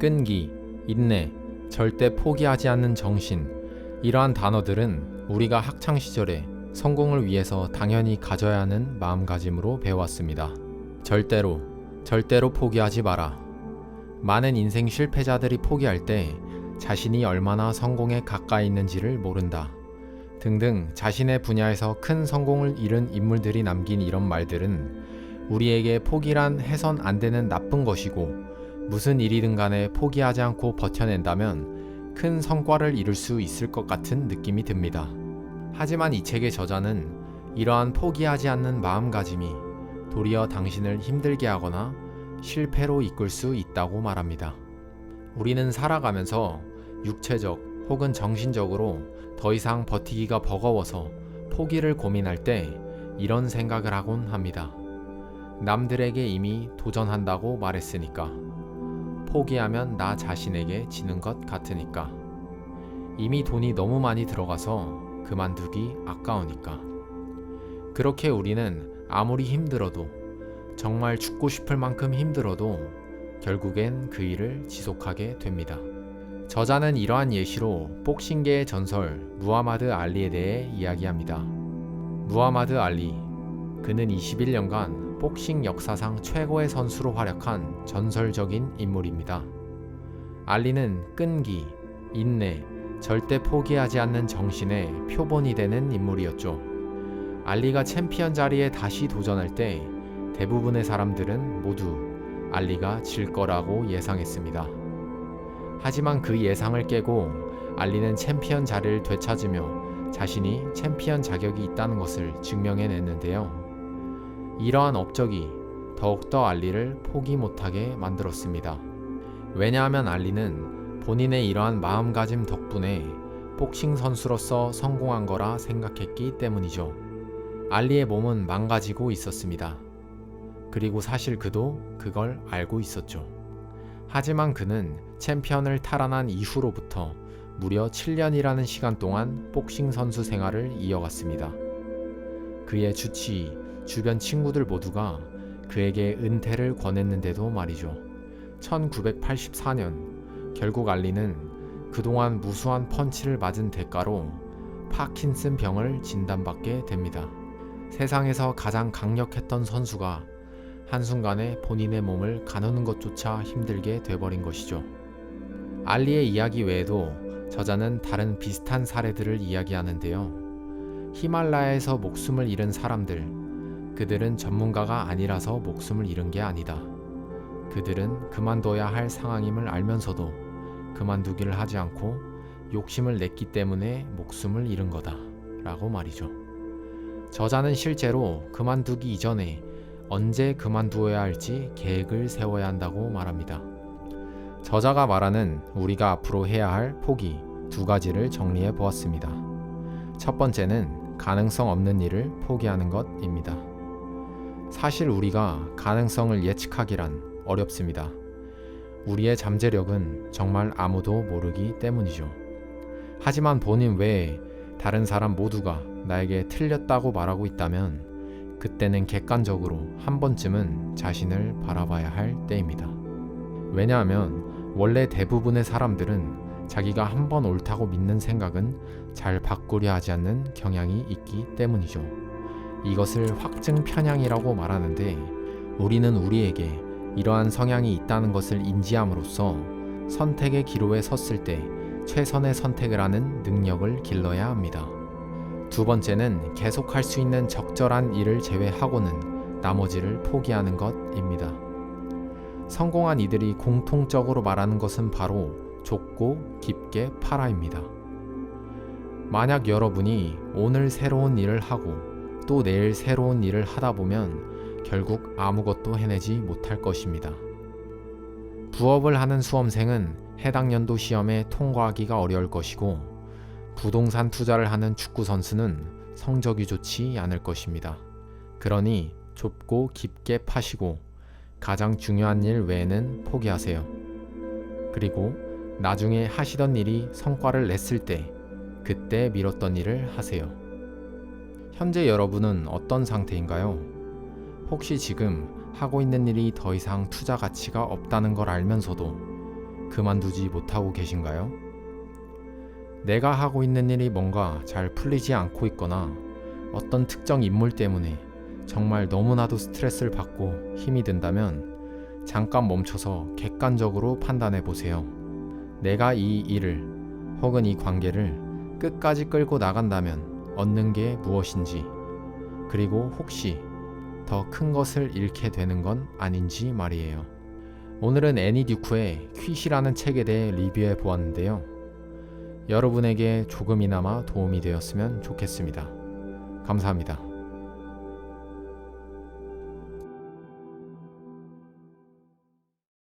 끈기, 인내, 절대 포기하지 않는 정신, 이러한 단어들은 우리가 학창시절에 성공을 위해서 당연히 가져야 하는 마음가짐으로 배워왔습니다. 절대로 포기하지 마라. 많은 인생 실패자들이 포기할 때 자신이 얼마나 성공에 가까이 있는지를 모른다. 등등 자신의 분야에서 큰 성공을 이룬 인물들이 남긴 이런 말들은 우리에게 포기란 해선 안 되는 나쁜 것이고, 무슨 일이든 간에 포기하지 않고 버텨낸다면 큰 성과를 이룰 수 있을 것 같은 느낌이 듭니다. 하지만 이 책의 저자는 이러한 포기하지 않는 마음가짐이 도리어 당신을 힘들게 하거나 실패로 이끌 수 있다고 말합니다. 우리는 살아가면서 육체적 혹은 정신적으로 더 이상 버티기가 버거워서 포기를 고민할 때 이런 생각을 하곤 합니다. 남들에게 이미 도전한다고 말했으니까, 포기하면 나 자신에게 지는 것 같으니까, 이미 돈이 너무 많이 들어가서 그만두기 아까우니까. 그렇게 우리는 아무리 힘들어도, 정말 죽고 싶을 만큼 힘들어도 결국엔 그 일을 지속하게 됩니다. 저자는 이러한 예시로 복싱계의 전설 무하마드 알리에 대해 이야기합니다. 무하마드 알리, 그는 21년간 복싱 역사상 최고의 선수로 활약한 전설적인 인물입니다. 알리는 끈기, 인내, 절대 포기하지 않는 정신의 표본이 되는 인물이었죠. 알리가 챔피언 자리에 다시 도전할 때 대부분의 사람들은 모두 알리가 질 거라고 예상했습니다. 하지만 그 예상을 깨고 알리는 챔피언 자리를 되찾으며 자신이 챔피언 자격이 있다는 것을 증명해냈는데요. 이러한 업적이 더욱더 알리를 포기 못하게 만들었습니다. 왜냐하면 알리는 본인의 이러한 마음가짐 덕분에 복싱 선수로서 성공한 거라 생각했기 때문이죠. 알리의 몸은 망가지고 있었습니다. 그리고 사실 그도 그걸 알고 있었죠. 하지만 그는 챔피언을 탈환한 이후로부터 무려 7년이라는 시간 동안 복싱 선수 생활을 이어갔습니다. 그의 주치의, 주변 친구들 모두가 그에게 은퇴를 권했는데도 말이죠. 1984년 결국 알리는 그동안 무수한 펀치를 맞은 대가로 파킨슨 병을 진단받게 됩니다. 세상에서 가장 강력했던 선수가 한순간에 본인의 몸을 가누는 것조차 힘들게 돼버린 것이죠. 알리의 이야기 외에도 저자는 다른 비슷한 사례들을 이야기하는데요. 히말라야에서 목숨을 잃은 사람들, 그들은 전문가가 아니라서 목숨을 잃은 게 아니다. 그들은 그만둬야 할 상황임을 알면서도 그만두기를 하지 않고 욕심을 냈기 때문에 목숨을 잃은 거다 라고 말이죠. 저자는 실제로 그만두기 이전에 언제 그만두어야 할지 계획을 세워야 한다고 말합니다. 저자가 말하는 우리가 앞으로 해야 할 포기 2가지를 정리해 보았습니다. 첫 번째는 가능성 없는 일을 포기하는 것입니다. 사실 우리가 가능성을 예측하기란 어렵습니다. 우리의 잠재력은 정말 아무도 모르기 때문이죠. 하지만 본인 외에 다른 사람 모두가 나에게 틀렸다고 말하고 있다면 그때는 객관적으로 한 번쯤은 자신을 바라봐야 할 때입니다. 왜냐하면 원래 대부분의 사람들은 자기가 한 번 옳다고 믿는 생각은 잘 바꾸려 하지 않는 경향이 있기 때문이죠. 이것을 확증 편향이라고 말하는데, 우리는 우리에게 이러한 성향이 있다는 것을 인지함으로써 선택의 기로에 섰을 때 최선의 선택을 하는 능력을 길러야 합니다. 두 번째는 계속할 수 있는 적절한 일을 제외하고는 나머지를 포기하는 것입니다. 성공한 이들이 공통적으로 말하는 것은 바로 좁고 깊게 팔아입니다. 만약 여러분이 오늘 새로운 일을 하고 또 내일 새로운 일을 하다 보면 결국 아무것도 해내지 못할 것입니다. 부업을 하는 수험생은 해당 연도 시험에 통과하기가 어려울 것이고, 부동산 투자를 하는 축구 선수는 성적이 좋지 않을 것입니다. 그러니 좁고 깊게 파시고 가장 중요한 일 외에는 포기하세요. 그리고 나중에 하시던 일이 성과를 냈을 때 그때 미뤘던 일을 하세요. 현재 여러분은 어떤 상태인가요? 혹시 지금 하고 있는 일이 더 이상 투자 가치가 없다는 걸 알면서도 그만두지 못하고 계신가요? 내가 하고 있는 일이 뭔가 잘 풀리지 않고 있거나 어떤 특정 인물 때문에 정말 너무나도 스트레스를 받고 힘이 든다면 잠깐 멈춰서 객관적으로 판단해 보세요. 내가 이 일을 혹은 이 관계를 끝까지 끌고 나간다면 얻는 게 무엇인지, 그리고 혹시 더 큰 것을 잃게 되는 건 아닌지 말이에요. 오늘은 애니 듀크의 퀴시라는 책에 대해 리뷰해 보았는데요. 여러분에게 조금이나마 도움이 되었으면 좋겠습니다. 감사합니다.